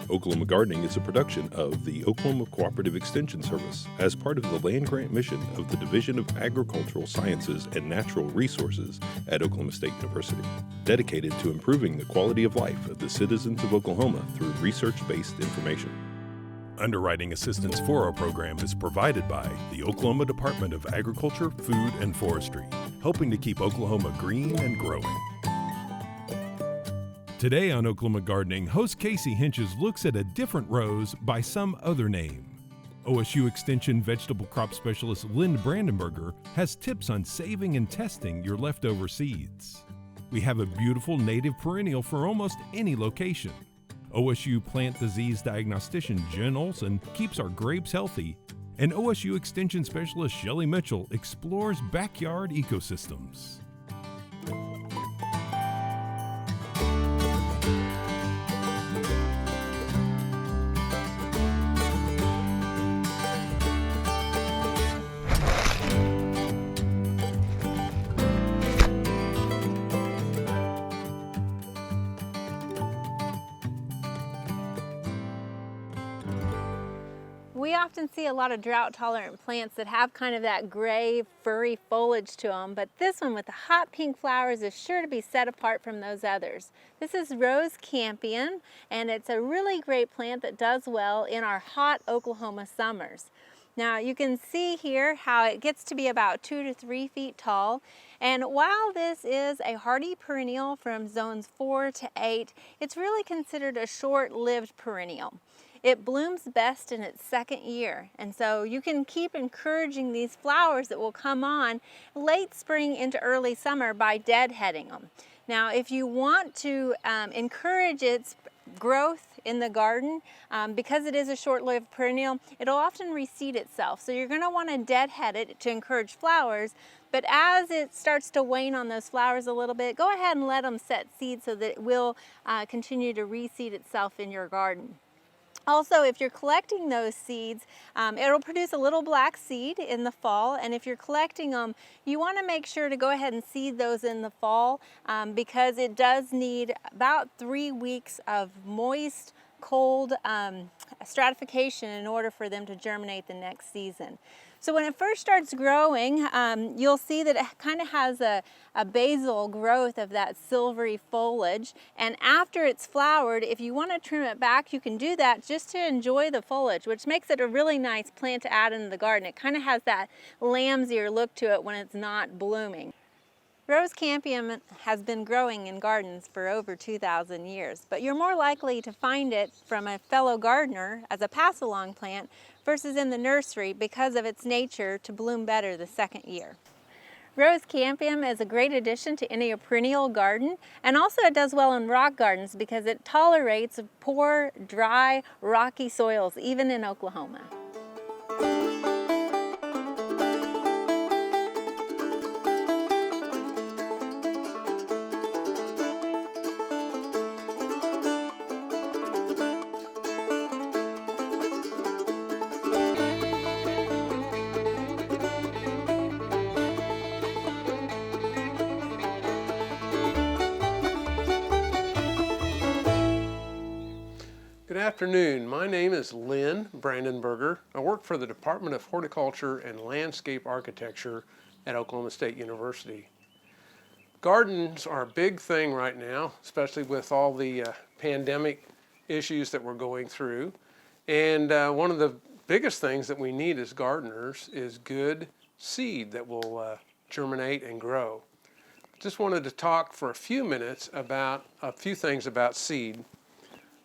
Oklahoma Gardening is a production of the Oklahoma Cooperative Extension Service as part of the land grant mission of the Division of Agricultural Sciences and Natural Resources at Oklahoma State University, dedicated to improving the quality of life of the citizens of Oklahoma through research-based information. Underwriting assistance for our program is provided by the Oklahoma Department of Agriculture, Food, and Forestry, helping to keep Oklahoma green and growing. Today on Oklahoma Gardening, host Casey Hentges looks at a different rose by some other name. OSU Extension Vegetable Crop Specialist Lynn Brandenberger has tips on saving and testing your leftover seeds. We have a beautiful native perennial for almost any location. OSU Plant Disease Diagnostician Jen Olson keeps our grapes healthy, and OSU Extension Specialist Shelley Mitchell explores backyard ecosystems. We often see a lot of drought-tolerant plants that have kind of that gray, furry foliage to them, but this one with the hot pink flowers is sure to be set apart from those others. This is Rose Campion, and it's a really great plant that does well in our hot Oklahoma summers. Now you can see here how it gets to be about 2 to 3 feet tall, and while this is a hardy perennial from zones 4 to 8, it's really considered a short-lived perennial. It blooms best in its second year, and so you can keep encouraging these flowers that will come on late spring into early summer by deadheading them. Now, if you want to encourage its growth in the garden, because it is a short-lived perennial, it'll often reseed itself. So you're going to want to deadhead it to encourage flowers, but as it starts to wane on those flowers a little bit, go ahead and let them set seed so that it will continue to reseed itself in your garden. Also, if you're collecting those seeds, it'll produce a little black seed in the fall, and if you're collecting them, you want to make sure to go ahead and seed those in the fall because it does need about 3 weeks of moist, cold stratification in order for them to germinate the next season. So when it first starts growing, you'll see that it kind of has a basal growth of that silvery foliage, and after it's flowered, if you want to trim it back, you can do that just to enjoy the foliage, which makes it a really nice plant to add into the garden. It kind of has that lamb's ear look to it when it's not blooming. Rose Campion has been growing in gardens for over 2,000 years, but you're more likely to find it from a fellow gardener as a pass-along plant versus in the nursery because of its nature to bloom better the second year. Rose Campion is a great addition to any perennial garden, and also it does well in rock gardens because it tolerates poor, dry, rocky soils, even in Oklahoma. Good afternoon. My name is Lynn Brandenberger. I work for the Department of Horticulture and Landscape Architecture at Oklahoma State University. Gardens are a big thing right now, especially with all the pandemic issues that we're going through. And one of the biggest things that we need as gardeners is good seed that will germinate and grow. Just wanted to talk for a few minutes about a few things about seed.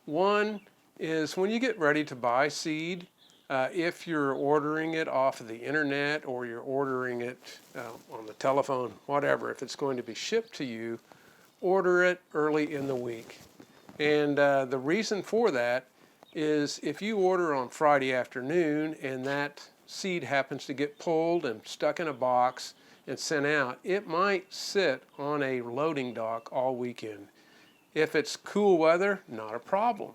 One is when you get ready to buy seed, if you're ordering it off of the internet or you're ordering it on the telephone, whatever, if it's going to be shipped to you, order it early in the week. And the reason for that is if you order on Friday afternoon and that seed happens to get pulled and stuck in a box and sent out, it might sit on a loading dock all weekend. If it's cool weather, not a problem.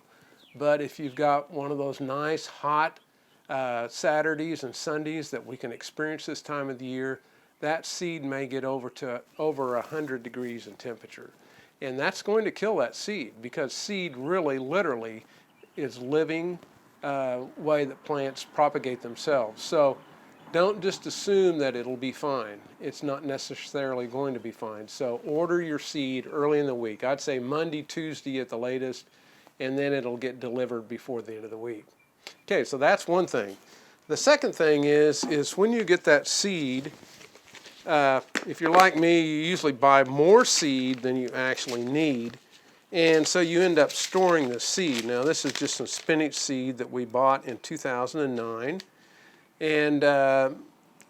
But if you've got one of those nice hot Saturdays and Sundays that we can experience this time of the year, that seed may get over 100 degrees in temperature. And that's going to kill that seed because seed really literally is living way that plants propagate themselves. So don't just assume that it'll be fine. It's not necessarily going to be fine. So order your seed early in the week. I'd say Monday, Tuesday at the latest, and then it'll get delivered before the end of the week. Okay, so that's one thing. The second thing is when you get that seed, if you're like me, you usually buy more seed than you actually need. And so you end up storing the seed. Now this is just some spinach seed that we bought in 2009. And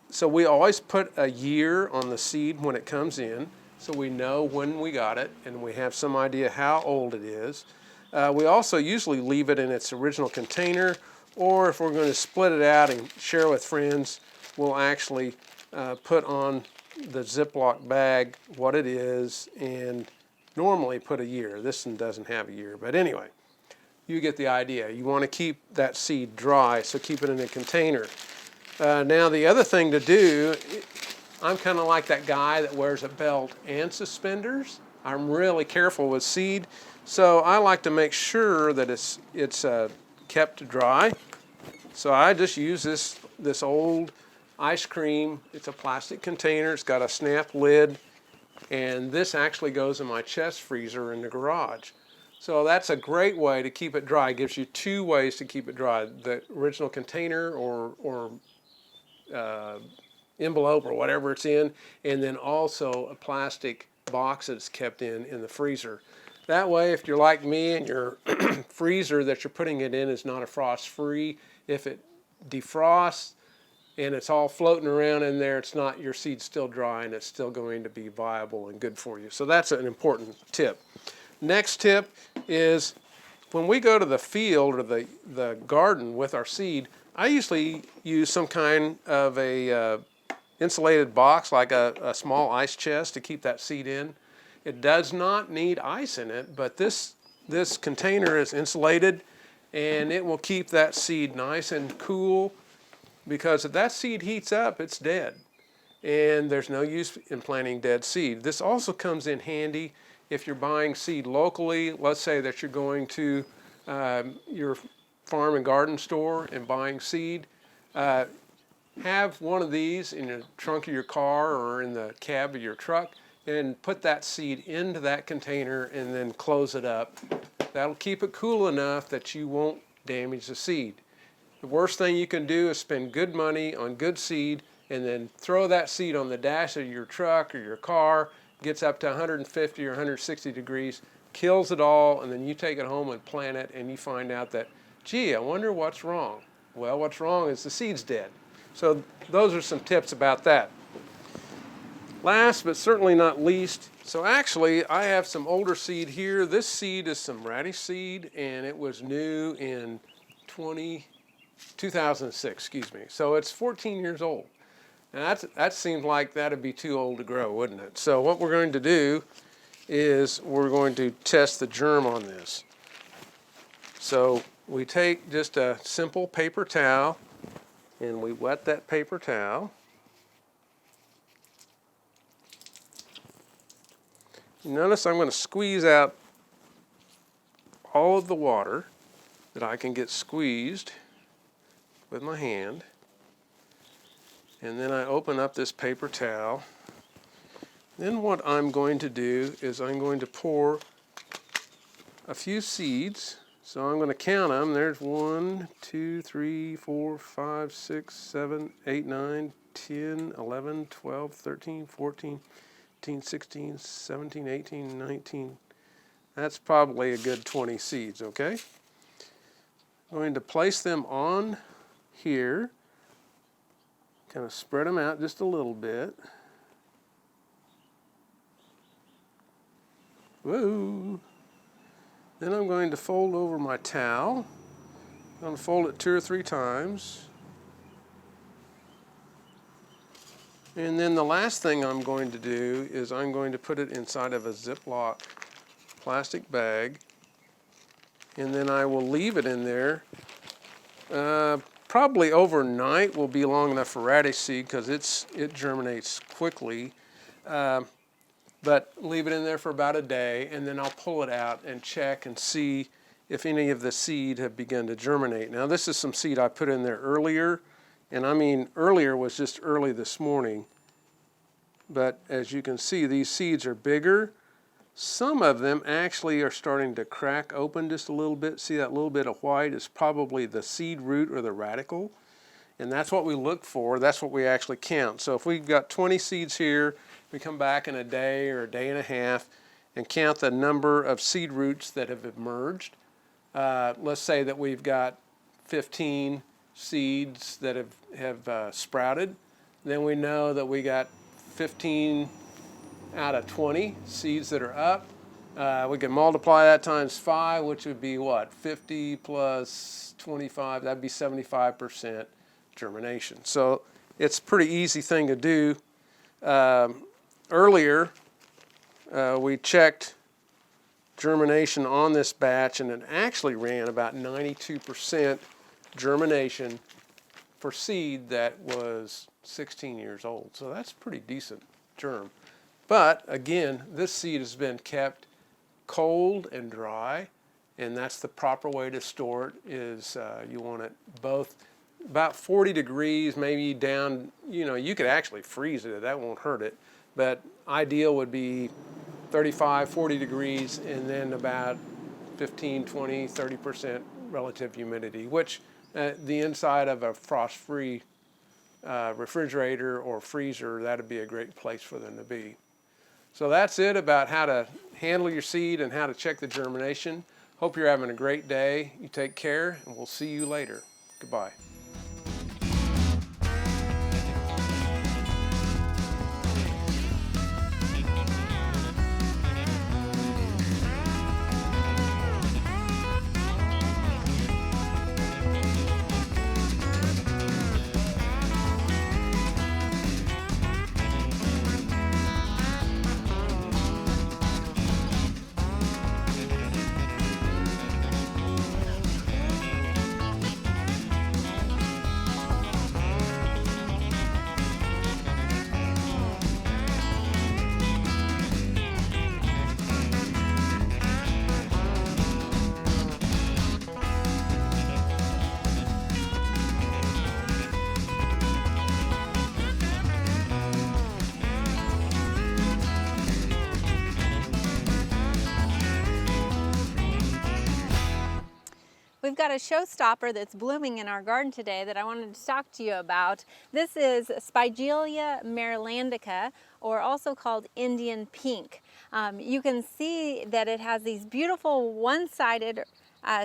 so we always put a year on the seed when it comes in, so we know when we got it and we have some idea how old it is. We also usually leave it in its original container, or if we're going to split it out and share with friends, we'll actually put on the Ziploc bag what it is and normally put a year. This one doesn't have a year, but anyway, you get the idea. You want to keep that seed dry, so keep it in a container. Now the other thing to do, I'm kind of like that guy that wears a belt and suspenders. I'm really careful with seed, so I like to make sure that it's kept dry. So I just use this old ice cream. It's a plastic container. It's got a snap lid, and this actually goes in my chest freezer in the garage. So that's a great way to keep it dry. It gives you two ways to keep it dry: the original container or envelope or whatever it's in, and then also a plastic box that's kept in the freezer. That way, if you're like me and your freezer that you're putting it in is not a frost-free, if it defrosts and it's all floating around in there, it's not, your seed's still dry and it's still going to be viable and good for you. So that's an important tip. Next tip is when we go to the field or the garden with our seed, I usually use some kind of a insulated box, like a small ice chest, to keep that seed in. It does not need ice in it, but this container is insulated, and it will keep that seed nice and cool, because if that seed heats up, it's dead. And there's no use in planting dead seed. This also comes in handy if you're buying seed locally. Let's say that you're going to your farm and garden store and buying seed. Have one of these in the trunk of your car or in the cab of your truck, and put that seed into that container and then close it up. That'll keep it cool enough that you won't damage the seed. The worst thing you can do is spend good money on good seed and then throw that seed on the dash of your truck or your car, gets up to 150 or 160 degrees, kills it all, and then you take it home and plant it, and you find out that, gee, I wonder what's wrong. Well, what's wrong is the seed's dead. So those are some tips about that. Last but certainly not least, so actually I have some older seed here. This seed is some radish seed, and it was new in 2006, excuse me. So it's 14 years old. Now that seems like that'd be too old to grow, wouldn't it? So what we're going to do is we're going to test the germ on this. So we take just a simple paper towel and we wet that paper towel. Notice I'm going to squeeze out all of the water that I can get squeezed with my hand. And then I open up this paper towel. Then what I'm going to do is I'm going to pour a few seeds. So I'm going to count them. There's 1, 2, 3, 4, 5, 6, 7, 8, 9, 10, 11, 12, 13, 14, 15, 16, 17, 18, 19. That's probably a good 20 seeds, okay? I'm going to place them on here. Kind of spread them out just a little bit. Whoa. Then I'm going to fold over my towel. I'm going to fold it 2 or 3 times. And then the last thing I'm going to do is I'm going to put it inside of a Ziploc plastic bag. And then I will leave it in there. Probably overnight will be long enough for radish seed because it germinates quickly. But leave it in there for about a day, and then I'll pull it out and check and see if any of the seed have begun to germinate. Now this is some seed I put in there earlier, and I mean earlier was just early this morning. But as you can see, these seeds are bigger. Some of them actually are starting to crack open just a little bit. See that little bit of white is probably the seed root or the radicle. And that's what we look for. That's what we actually count. So if we've got 20 seeds here, we come back in a day or a day and a half and count the number of seed roots that have emerged. Let's say that we've got 15 seeds that have sprouted. Then we know that we got 15 out of 20 seeds that are up. We can multiply that times 5, which would be what? 50 plus 25, that'd be 75% germination. So it's a pretty easy thing to do. Earlier, we checked germination on this batch, and it actually ran about 92% germination for seed that was 16 years old. So that's pretty decent germ. But again, this seed has been kept cold and dry, and that's the proper way to store it. Is you want it both about 40 degrees, maybe down, you could actually freeze it, that won't hurt it, but ideal would be 35, 40 degrees, and then about 15, 20, 30% relative humidity, which the inside of a frost-free refrigerator or freezer, that'd be a great place for them to be. So that's it about how to handle your seed and how to check the germination. Hope you're having a great day. You take care, and we'll see you later. Goodbye. We've got a showstopper that's blooming in our garden today that I wanted to talk to you about. This is Spigelia marilandica, or also called Indian pink. You can see that it has these beautiful one-sided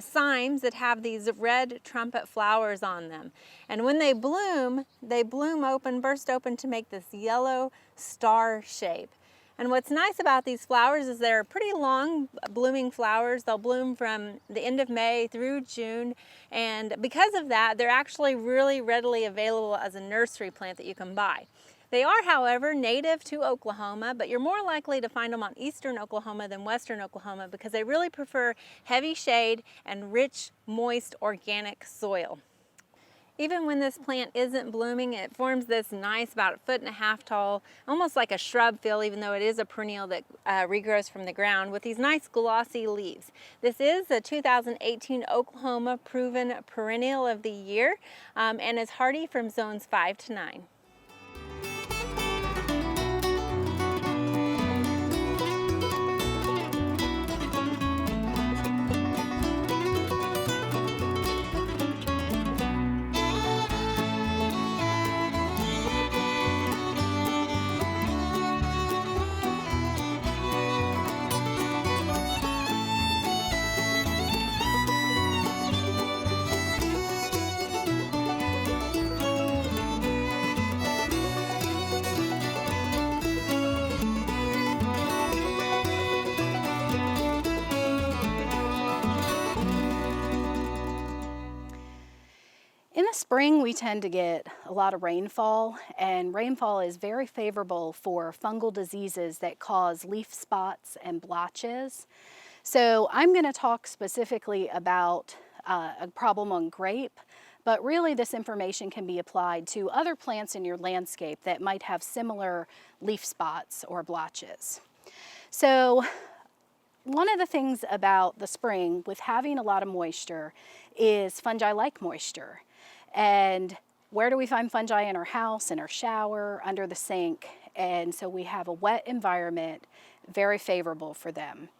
cymes that have these red trumpet flowers on them. And when they bloom open, burst open to make this yellow star shape. And what's nice about these flowers is they're pretty long blooming flowers. They'll bloom from the end of May through June. And because of that, they're actually really readily available as a nursery plant that you can buy. They are, however, native to Oklahoma, but you're more likely to find them on eastern Oklahoma than western Oklahoma because they really prefer heavy shade and rich, moist, organic soil. Even when this plant isn't blooming, it forms this nice, about 1.5 foot tall, almost like a shrub fill, even though it is a perennial that regrows from the ground, with these nice glossy leaves. This is the 2018 Oklahoma Proven Perennial of the Year and is hardy from zones 5 to 9. In the spring, we tend to get a lot of rainfall, and rainfall is very favorable for fungal diseases that cause leaf spots and blotches. So I'm going to talk specifically about a problem on grape, but really this information can be applied to other plants in your landscape that might have similar leaf spots or blotches. So one of the things about the spring with having a lot of moisture is fungi like moisture. And where do we find fungi? In our house, in our shower, under the sink. And so we have a wet environment, very favorable for them.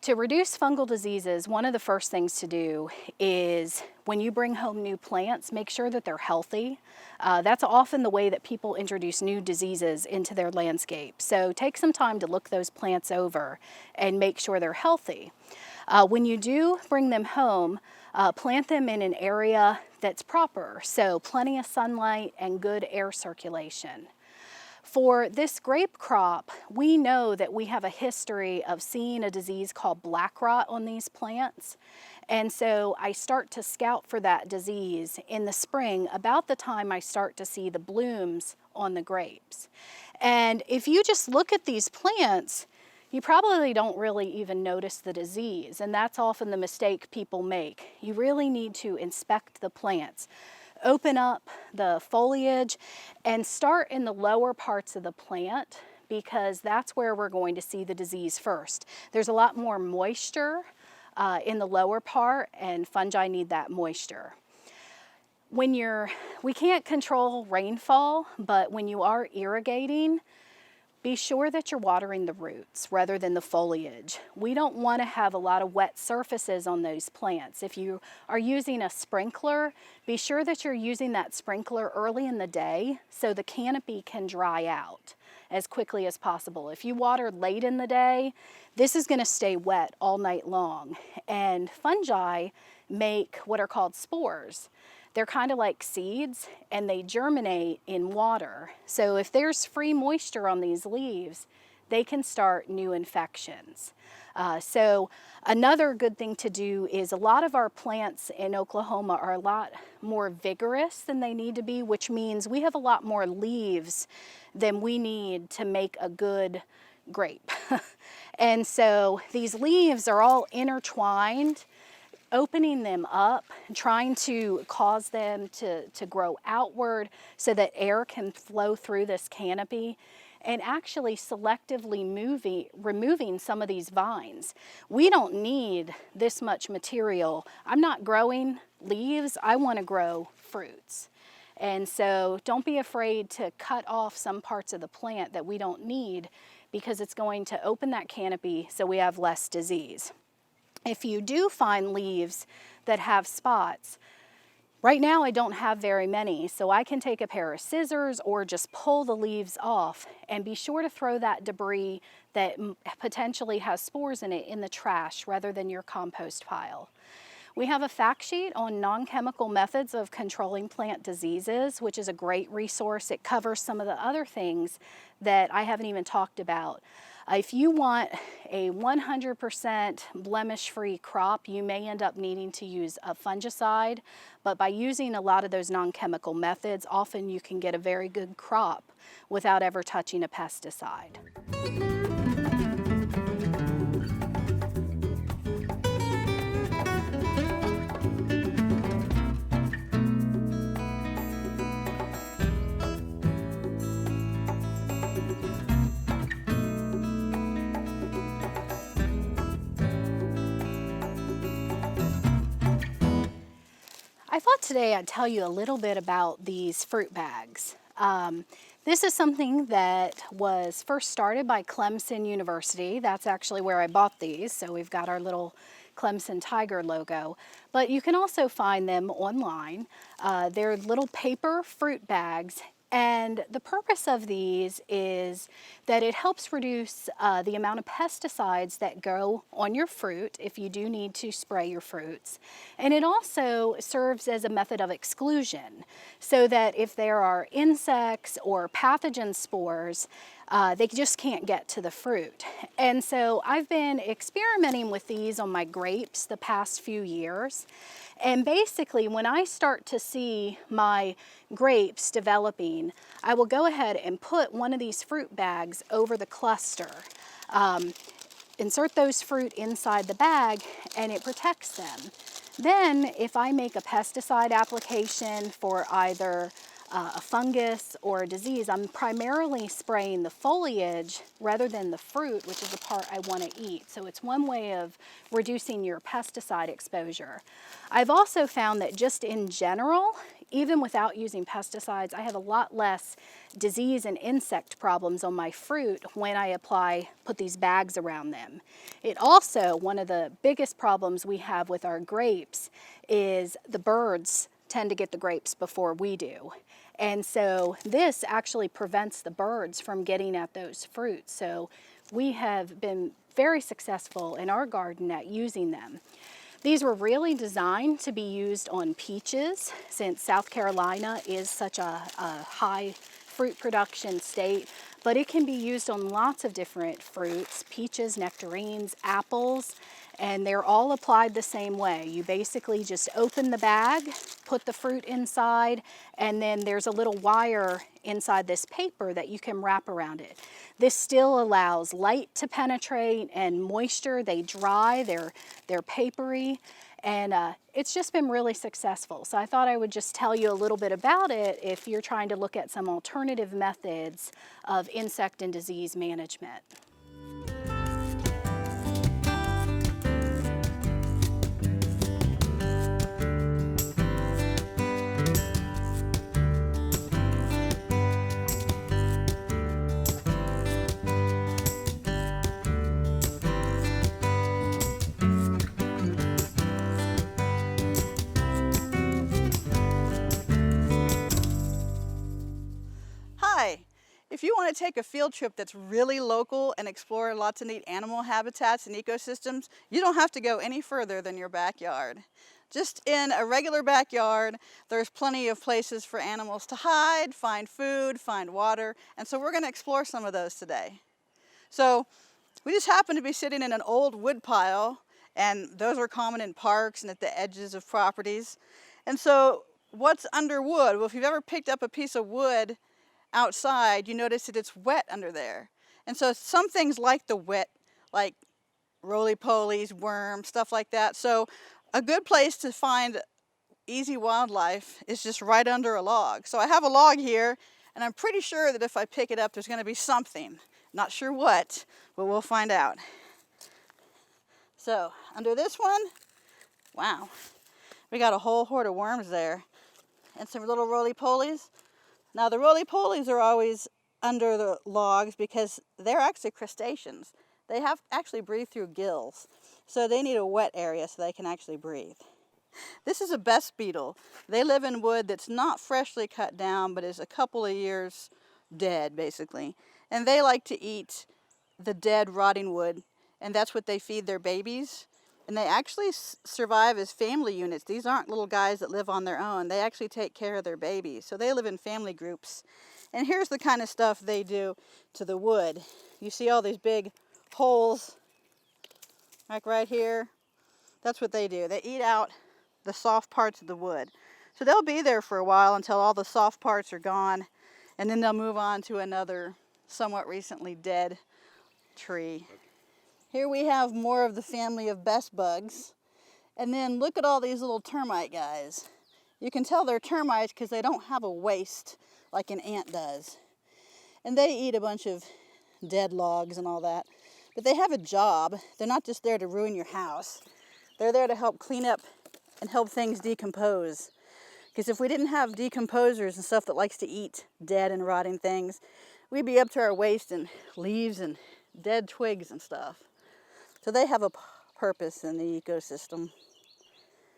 To reduce fungal diseases, one of the first things to do is when you bring home new plants, make sure that they're healthy. That's often the way that people introduce new diseases into their landscape. So take some time to look those plants over and make sure they're healthy. When you do bring them home, plant them in an area that's proper, so plenty of sunlight and good air circulation. For this grape crop, we know that we have a history of seeing a disease called black rot on these plants. And so I start to scout for that disease in the spring, about the time I start to see the blooms on the grapes. And if you just look at these plants, you probably don't really even notice the disease, and that's often the mistake people make. You really need to inspect the plants. Open up the foliage and start in the lower parts of the plant, because that's where we're going to see the disease first. There's a lot more moisture in the lower part, and fungi need that moisture. We can't control rainfall, but when you are irrigating, be sure that you're watering the roots rather than the foliage. We don't want to have a lot of wet surfaces on those plants. If you are using a sprinkler, be sure that you're using that sprinkler early in the day so the canopy can dry out as quickly as possible. If you water late in the day, this is going to stay wet all night long. And fungi make what are called spores. They're kind of like seeds, and they germinate in water. So if there's free moisture on these leaves, they can start new infections. So another good thing to do is, a lot of our plants in Oklahoma are a lot more vigorous than they need to be, which means we have a lot more leaves than we need to make a good grape. And so these leaves are all intertwined. Opening them up, trying to cause them to grow outward so that air can flow through this canopy, and actually selectively removing some of these vines. We don't need this much material. I'm not growing leaves, I want to grow fruits. And so don't be afraid to cut off some parts of the plant that we don't need, because it's going to open that canopy so we have less disease. If you do find leaves that have spots, right now I don't have very many, so I can take a pair of scissors or just pull the leaves off, and be sure to throw that debris that potentially has spores in it in the trash rather than your compost pile. We have a fact sheet on non-chemical methods of controlling plant diseases, which is a great resource. It covers some of the other things that I haven't even talked about. If you want a 100% blemish-free crop, you may end up needing to use a fungicide, but by using a lot of those non-chemical methods, often you can get a very good crop without ever touching a pesticide. I thought today I'd tell you a little bit about these fruit bags. This is something that was first started by Clemson University. That's actually where I bought these, so we've got our little Clemson Tiger logo. But you can also find them online. They're little paper fruit bags, and the purpose of these is that it helps reduce the amount of pesticides that go on your fruit if you do need to spray your fruits. And it also serves as a method of exclusion, so that if there are insects or pathogen spores, they just can't get to the fruit. And so I've been experimenting with these on my grapes the past few years. And basically, when I start to see my grapes developing, I will go ahead and put one of these fruit bags over the cluster. Insert those fruit inside the bag, and it protects them. Then, if I make a pesticide application for either a fungus or a disease, I'm primarily spraying the foliage rather than the fruit, which is the part I want to eat. So it's one way of reducing your pesticide exposure. I've also found that just in general, even without using pesticides, I have a lot less disease and insect problems on my fruit when I put these bags around them. It also, one of the biggest problems we have with our grapes is the birds tend to get the grapes before we do. And so this actually prevents the birds from getting at those fruits. So we have been very successful in our garden at using them. These were really designed to be used on peaches, since South Carolina is such a high fruit production state, but it can be used on lots of different fruits, peaches, nectarines, apples, and they're all applied the same way. You basically just open the bag, put the fruit inside, and then there's a little wire inside this paper that you can wrap around it. This still allows light to penetrate and moisture. They dry, they're papery, and it's just been really successful. So I thought I would just tell you a little bit about it if you're trying to look at some alternative methods of insect and disease management. Hi, if you want to take a field trip that's really local and explore lots of neat animal habitats and ecosystems, you don't have to go any further than your backyard. Just in a regular backyard, there's plenty of places for animals to hide, find food, find water, and so we're going to explore some of those today. So we just happen to be sitting in an old wood pile, and those are common in parks and at the edges of properties. And so what's under wood? Well, if you've ever picked up a piece of wood outside, you notice that it's wet under there. And so some things like the wet, like roly polies, worms, stuff like that. So a good place to find easy wildlife is just right under a log. So I have a log here, and I'm pretty sure that if I pick it up, there's going to be something. Not sure what, but we'll find out. So under this one, wow, we got a whole horde of worms there and some little roly polies. Now the roly polies are always under the logs because they're actually crustaceans. They have actually breathe through gills, so they need a wet area so they can actually breathe. This is a best beetle. They live in wood that's not freshly cut down, but is a couple of years dead, basically. And they like to eat the dead, rotting wood, and that's what they feed their babies. And they actually survive as family units. These aren't little guys that live on their own. They actually take care of their babies. So they live in family groups. And here's the kind of stuff they do to the wood. You see all these big holes, like right here? That's what they do. They eat out the soft parts of the wood. So they'll be there for a while until all the soft parts are gone, and then they'll move on to another somewhat recently dead tree. Here we have more of the family of best bugs. And then look at all these little termite guys. You can tell they're termites because they don't have a waist like an ant does. And they eat a bunch of dead logs and all that. But they have a job. They're not just there to ruin your house. They're there to help clean up and help things decompose. Because if we didn't have decomposers and stuff that likes to eat dead and rotting things, we'd be up to our waist in leaves and dead twigs and stuff. So they have a purpose in the ecosystem.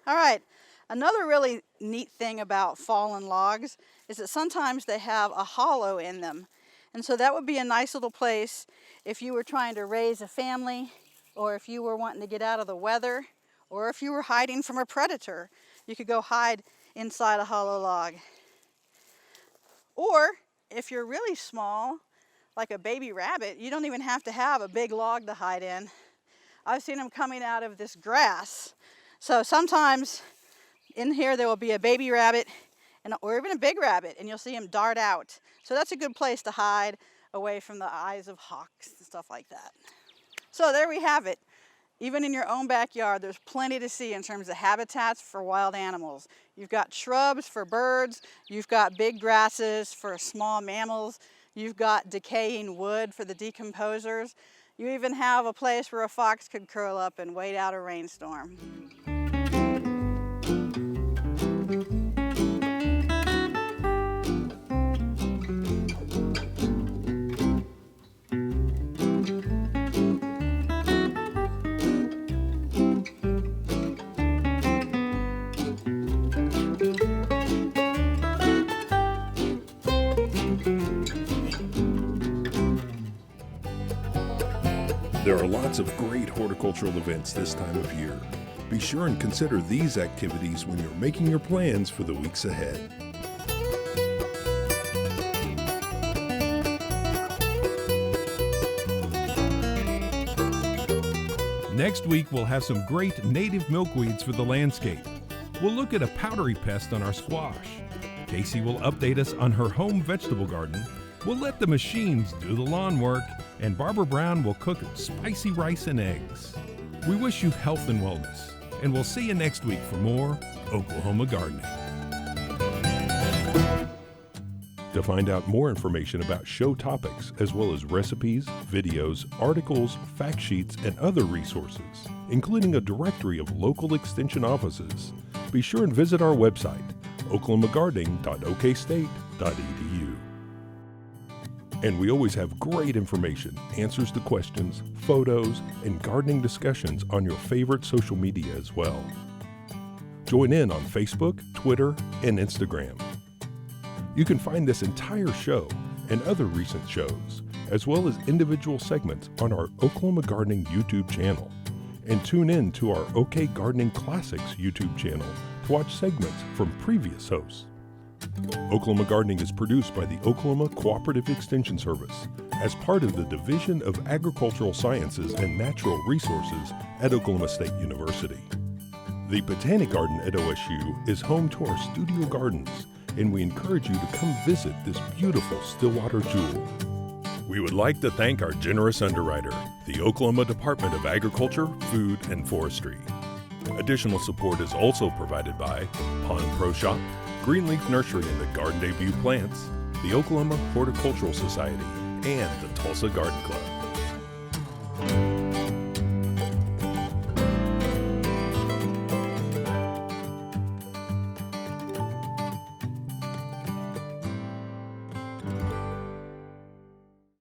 All right, another really neat thing about fallen logs is that sometimes they have a hollow in them. And so that would be a nice little place if you were trying to raise a family, or if you were wanting to get out of the weather, or if you were hiding from a predator. You could go hide inside a hollow log. Or if you're really small, like a baby rabbit, you don't even have to have a big log to hide in. I've seen them coming out of this grass. So sometimes in here there will be a baby rabbit or even a big rabbit, and you'll see them dart out. So that's a good place to hide away from the eyes of hawks and stuff like that. So there we have it. Even in your own backyard, there's plenty to see in terms of habitats for wild animals. You've got shrubs for birds, you've got big grasses for small mammals, you've got decaying wood for the decomposers. You even have a place where a fox could curl up and wait out a rainstorm. There are lots of great horticultural events this time of year. Be sure and consider these activities when you're making your plans for the weeks ahead. Next week, we'll have some great native milkweeds for the landscape. We'll look at a powdery pest on our squash. Casey will update us on her home vegetable garden. We'll let the machines do the lawn work, and Barbara Brown will cook spicy rice and eggs. We wish you health and wellness, and we'll see you next week for more Oklahoma Gardening. To find out more information about show topics, as well as recipes, videos, articles, fact sheets, and other resources, including a directory of local extension offices, be sure and visit our website, oklahomagardening.okstate.edu. And we always have great information, answers to questions, photos, and gardening discussions on your favorite social media as well. Join in on Facebook, Twitter, and Instagram. You can find this entire show and other recent shows, as well as individual segments on our Oklahoma Gardening YouTube channel. And tune in to our OK Gardening Classics YouTube channel to watch segments from previous hosts. Oklahoma Gardening is produced by the Oklahoma Cooperative Extension Service as part of the Division of Agricultural Sciences and Natural Resources at Oklahoma State University. The Botanic Garden at OSU is home to our studio gardens, and we encourage you to come visit this beautiful Stillwater jewel. We would like to thank our generous underwriter, the Oklahoma Department of Agriculture, Food, and Forestry. Additional support is also provided by Pond Pro Shop, Greenleaf Nursery and the Garden Debut Plants, the Oklahoma Horticultural Society, and the Tulsa Garden Club.